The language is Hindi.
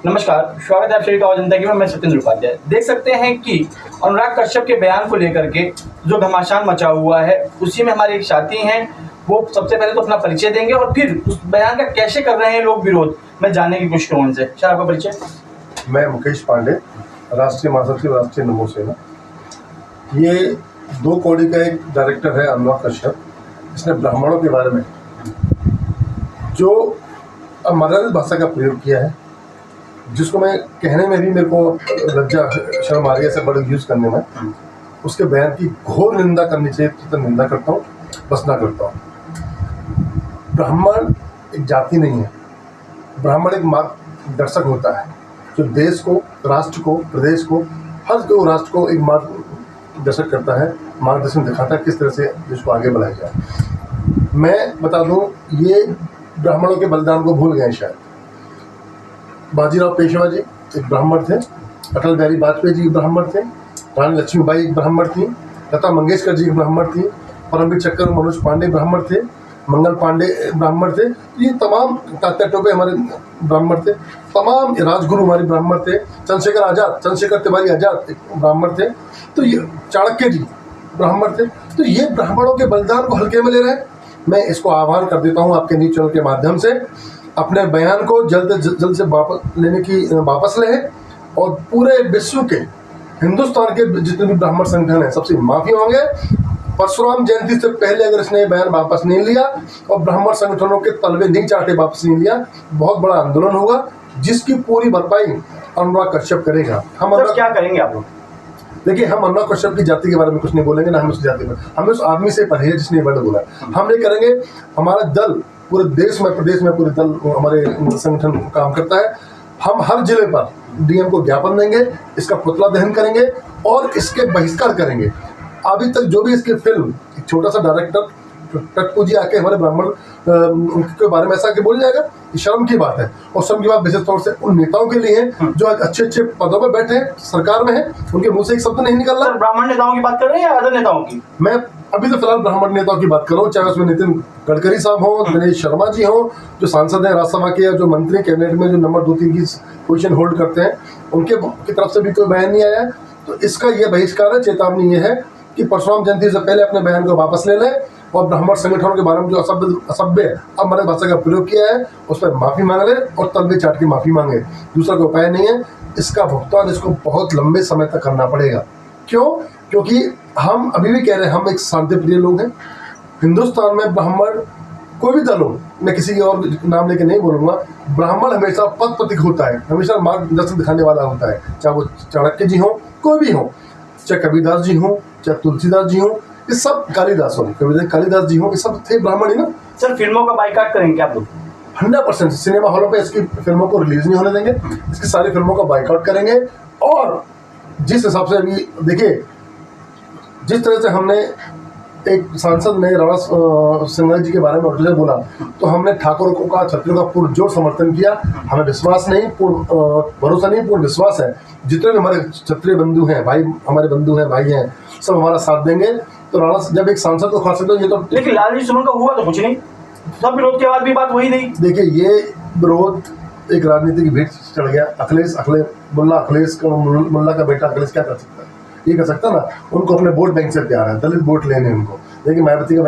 नमस्कार, स्वागत है आप सभी का जनता की। मैं सत्येंद्र उपाध्याय। देख सकते हैं कि अनुराग कश्यप के बयान को लेकर के जो घमासान मचा हुआ है, उसी में हमारे एक साथी हैं, वो सबसे पहले तो अपना परिचय देंगे और फिर उस बयान का कैसे कर रहे हैं लोग विरोध, मैं जानने की कोशिश करूँ उनसे। सर, आपका परिचय? मैं मुकेश पांडे, राष्ट्रीय महासचिव राष्ट्रीय नमो सेना। ये 2 कौड़ी का एक डायरेक्टर है अनुराग कश्यप। इसने ब्राह्मणों के बारे में जो अमर्यादित भाषा का प्रयोग किया है, जिसको मैं कहने में भी मेरे को लज्जा शर्म आ रही है ऐसे बड़े यूज़ करने में, उसके बयान की घोर निंदा करनी चाहिए तो निंदा करता हूँ, बस ना करता हूँ। ब्राह्मण एक जाति नहीं है, ब्राह्मण एक मार्गदर्शक होता है जो देश को, राष्ट्र को, प्रदेश को, हर को राष्ट्र को एक मार्गदर्शक करता है, मार्गदर्शन दिखाता है किस तरह से देश को आगे बढ़ाया जाए। मैं बता दूं, ये ब्राह्मणों के बलिदान को भूल गए शायद। बाजीराव पेशवा जी एक ब्राह्मण थे, अटल बिहारी वाजपेयी जी एक ब्राह्मण थे, रानी लक्ष्मीबाई एक ब्राह्मण थी, लता मंगेशकर जी एक ब्राह्मण थी, परमवीर चक्र मनोज पांडे ब्राह्मण थे, मंगल पांडे ब्राह्मण थे। ये तमाम तात्या टोपे हमारे ब्राह्मण थे, तमाम राजगुरु हमारे ब्राह्मण थे, चंद्रशेखर तिवारी आजाद एक ब्राह्मण थे, तो ये चाणक्य जी ब्राह्मण थे। तो ये ब्राह्मणों के बलिदान को हल्के में ले रहे हैं। मैं इसको आह्वान कर देता हूँ आपके न्यूज़ चैनल के माध्यम से, अपने बयान को जल्द से वापस लें और पूरे विश्व के, हिंदुस्तान के जितने भी ब्राह्मण संगठन हैं सबसे माफ़ी मांगे। परशुराम जयंती से पहले अगर इसने बयान वापस नहीं लिया और ब्राह्मण संगठनों के तलवे नहीं चाटे वापस नहीं लिया, बहुत बड़ा आंदोलन होगा जिसकी पूरी भरपाई अनुराग कश्यप करेगा। हम क्या करेंगे आप लोग? देखिए, हम अनुराग कश्यप की जाति के बारे में कुछ नहीं बोलेंगे, ना हम उस जाति में, हमें उस आदमी से परहेज जिसने वर्ड बोला। हम ये करेंगे, हमारा दल पूरे देश में, प्रदेश में पूरे दल हमारे संगठन काम करता है। हम हर जिले पर डीएम को ज्ञापन देंगे, इसका पुतला दहन करेंगे और इसके बहिष्कार करेंगे। अभी तक जो भी इसकी फिल्म, एक छोटा सा डायरेक्टर टट्टू जी आके हमारे ब्राह्मण के बारे में ऐसा कि बोल जाएगा, ये शर्म की बात है। और शर्म की बात विशेष तौर से उन नेताओं के लिए है जो अच्छे पदों पर बैठे हैं, सरकार में है, उनके मुंह से एक शब्द नहीं निकल रहा। ब्राह्मण नेताओं की बात कर रहे हैं या अदर नेताओं की? मैं अभी तो फिलहाल ब्राह्मण नेताओं की बात कर रहा हूँ, चाहे उसमें नितिन गडकरी साहब हो, दिनेश शर्मा जी हो, जो सांसद हैं राज्यसभा के, जो मंत्री कैबिनेट में जो नंबर 2-3 की पोजीशन होल्ड करते हैं, उनके की तरफ से भी कोई बयान नहीं आया है। तो इसका यह बहिष्कार है, चेतावनी ये है कि परशुराम जयंती से पहले अपने बयान को वापस ले लें और ब्राह्मण संगठनों के बारे में जो असभ्य अमर्यादित भाषा का प्रयोग किया है उस पर माफ़ी मांग ले और तलवे चाट की माफ़ी मांगे। दूसरा कोई उपाय नहीं है। इसका भुगतान इसको बहुत लंबे समय तक करना पड़ेगा। क्यों? क्योंकि हम अभी भी कह रहे हैं, हम एक शांतिप्रिय लोग हैं। हिंदुस्तान में ब्राह्मण, कोई भी दल हो, मैं किसी और नाम लेके नहीं बोलूँगा, ब्राह्मण हमेशा पथ प्रतीक होता है, हमेशा मार्गदर्शन दिखाने वाला होता है। चाहे वो चाणक्य जी हो, कोई भी हो, चाहे कबीरदास जी हो, चाहे तुलसीदास जी हो, ये सब कालिदास जी हो, ये सब थे ब्राह्मण ही ना। सर, फिल्मों का बाइकाट करेंगे क्या आप लोग? 100% सिनेमा हॉलों पे इसकी फिल्मों को रिलीज नहीं होने देंगे, इसकी सारी फिल्मों का बाइकआउट करेंगे। और जिस हिसाब से अभी देखिए, जिस तरह से हमने एक सांसद ने राणा सिंघल जी के बारे में उल्टे बोला, तो हमने ठाकुरों का, क्षत्रियों का पुरजोर समर्थन किया। हमें विश्वास नहीं, भरोसा नहीं, पूर्ण विश्वास है जितने भी हमारे क्षत्रिय बंधु हैं, भाई हमारे बंधु हैं, भाई हैं, सब हमारा साथ देंगे। तो राणा जब एक सांसद को खा सकते हो, ये तो लेकिन लालजी सुमन का हुआ तो कुछ नहीं, सब विरोध के बाद भी बात वही नहीं। देखिए, ये विरोध एक राजनीति की भेंट चढ़ गया। अखिलेश मुल्ला का बेटा अखिलेश क्या कर सकता है? ये कर सकता ना, उनको अपने वोट बैंक से प्यार है, दलित वोट लेने उनको। लेकिन मायावती का